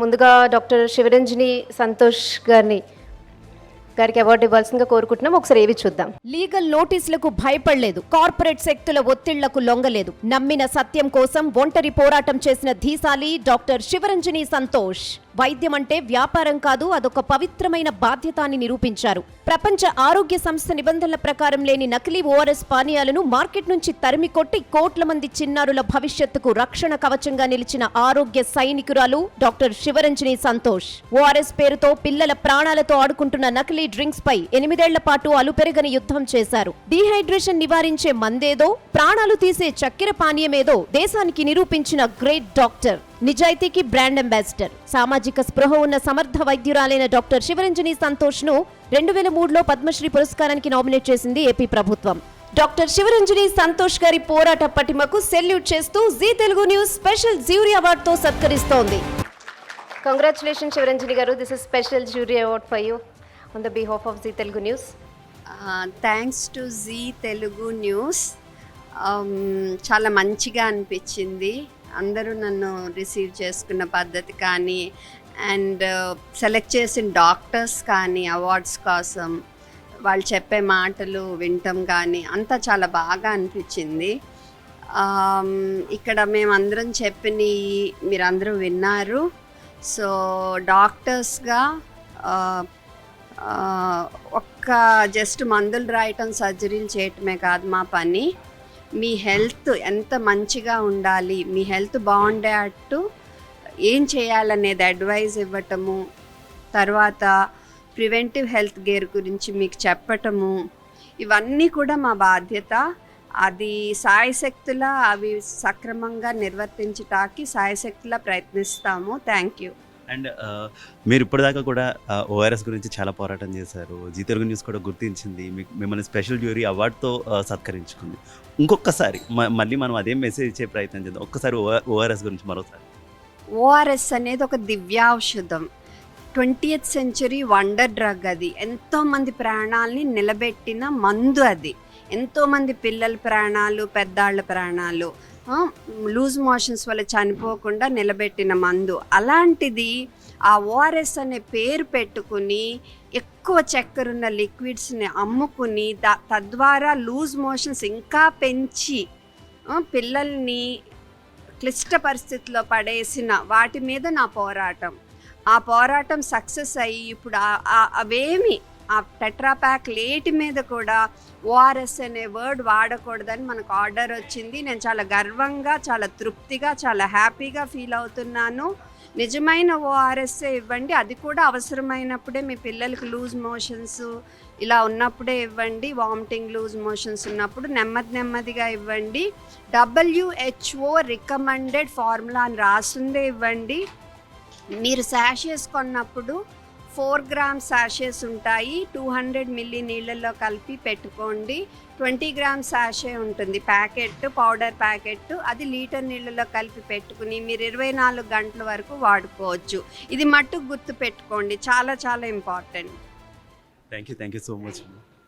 ముందుగా డాక్టర్ శివరంజని సంతోష్ గారికి అవార్డు ఇవ్వాల్సిందిగా కోరుకుంటున్నాం. ఒకసారి ఏవి చూద్దాం. లీగల్ నోటీసులకు భయపడలేదు, కార్పొరేట్ శక్తుల ఒత్తిళ్లకు లొంగలేదు, నమ్మిన సత్యం కోసం ఒంటరి పోరాటం చేసిన ధీశాలి డాక్టర్ శివరంజని సంతోష్. వైద్యం అంటే వ్యాపారం కాదు, అదొక పవిత్రమైన బాధ్యత అని నిరూపించారు. ప్రపంచ ఆరోగ్య సంస్థ నిబంధనల ప్రకారం లేని నకిలీ ఓఆర్ఎస్ పానీయాలను మార్కెట్ నుంచి తరిమి కొట్టి కోట్ల మంది చిన్నారుల భవిష్యత్తుకు రక్షణ కవచంగా నిలిచిన ఆరోగ్య సైనికురాలు డాక్టర్ శివరంజని సంతోష్. ఓఆర్ఎస్ పేరుతో పిల్లల ప్రాణాలతో ఆడుకుంటున్న నకిలీ డ్రింక్స్ పై 8 ఏళ్ల పాటు అలుపెరగని యుద్ధం చేశారు. డీహైడ్రేషన్ నివారించే మందేదో, ప్రాణాలు తీసే చక్కెర పానీయమేదో దేశానికి నిరూపించిన గ్రేట్ డాక్టర్. నిజాయితీకి బ్రాండ్ అంబాసిడర్. సామాజిక స్పృహ ఉన్న సమర్థ వైద్యురాలైన డాక్టర్ శివరంజని సంతోష్ ను 2003లో పద్మశ్రీ పురస్కారానికి నామినేట్ చేసింది ఏపీ ప్రభుత్వం. డాక్టర్ శివరంజని సంతోష్ గారి పోరాట పటిమకు సెల్యూట్ చేస్తూ Zee Telugu news special jury అవార్డుతో సత్కరిస్తోంది. కంగ్రాచులేషన్ శివరంజని గారు. This is special jury award for you on the behalf of Zee Telugu news. Thanks to Zee Telugu news. చాలా మంచిగా అనిపించింది. అందరూ నన్ను రిసీవ్ చేసుకున్న పద్ధతి కానీ, అండ్ సెలెక్ట్ చేసిన డాక్టర్స్ కానీ అవార్డ్స్ కోసం వాళ్ళు చెప్పే మాటలు వినటం కానీ అంతా చాలా బాగా అనిపించింది. ఇక్కడ మేమందరం చెప్పినవి మీరందరూ విన్నారు. సో డాక్టర్స్గా ఒక్క జస్ట్ మందులు రాయటం, సర్జరీలు చేయటమే కాదు మా పని. మీ హెల్త్ ఎంత మంచిగా ఉండాలి, మీ హెల్త్ బాగుండేటట్టు ఏం చేయాలనేది అడ్వైజ్ ఇవ్వటము, తర్వాత ప్రివెంటివ్ హెల్త్ కేర్ గురించి మీకు చెప్పటము, ఇవన్నీ కూడా మా బాధ్యత. అది సాయశక్తులా అవి సక్రమంగా నిర్వర్తించటానికి సాయశక్తులా ప్రయత్నిస్తాము. Thank you. అండ్ మీరు ఇప్పటిదాకా కూడా ఓఆర్ఎస్ గురించి చాలా పోరాటం చేశారు. జీ తెలుగు న్యూస్ కూడా గుర్తించింది, మిమ్మల్ని స్పెషల్ జ్యూరీ అవార్డుతో సత్కరించుకుంది. ఇంకొకసారి మళ్ళీ మనం అదే మెసేజ్ ఇచ్చే ప్రయత్నం చేద్దాం. ఒక్కసారి ఓఆర్ఎస్ గురించి మరోసారి. ఓఆర్ఎస్ అనేది ఒక దివ్యాఔషధం, 20th సెంచరీ వండర్ డ్రగ్. అది ఎంతోమంది ప్రాణాలని నిలబెట్టిన మందు. అది ఎంతోమంది పిల్లల ప్రాణాలు, పెద్దాళ్ళ ప్రాణాలు, లూజ్ మోషన్స్ వల్ల చనిపోకుండా నిలబెట్టిన మందు. అలాంటిది ఆ ఓఆర్ఎస్ అనే పేరు పెట్టుకుని ఎక్కువ చక్కెర ఉన్న లిక్విడ్స్ని అమ్ముకుని తద్వారా లూజ్ మోషన్స్ ఇంకా పెంచి పిల్లల్ని క్లిష్ట పరిస్థితిలో పడేసిన వాటి మీద నా పోరాటం. ఆ పోరాటం సక్సెస్ అయ్యి ఇప్పుడు అవేమి ఆ టెట్రాప్యాక్ లేటి మీద కూడా ఓఆర్ఎస్ అనే వర్డ్ వాడకూడదని మనకు ఆర్డర్ వచ్చింది. నేను చాలా గర్వంగా, చాలా తృప్తిగా, చాలా హ్యాపీగా ఫీల్ అవుతున్నాను. నిజమైన ఓఆర్ఎస్ఏ ఇవ్వండి, అది కూడా అవసరమైనప్పుడే. మీ పిల్లలకి లూజ్ మోషన్స్ ఇలా ఉన్నప్పుడే ఇవ్వండి, వామిటింగ్ లూజ్ మోషన్స్ ఉన్నప్పుడు నెమ్మదిగా ఇవ్వండి. WHO రికమెండెడ్ ఫార్ములా అని రాసిందే ఇవ్వండి. మీరు శాషేస్ కొన్నప్పుడు 4 grams శాషేస్ ఉంటాయి, 200 ml నీళ్ళల్లో కలిపి పెట్టుకోండి. 20 grams శాషే ఉంటుంది ప్యాకెట్, పౌడర్ ప్యాకెట్. అది లీటర్ నీళ్ళలో కలిపి పెట్టుకుని మీరు 24 గంటల వరకు వాడుకోవచ్చు. ఇది మట్టుకు గుర్తు పెట్టుకోండి, చాలా చాలా important. Thank you so much.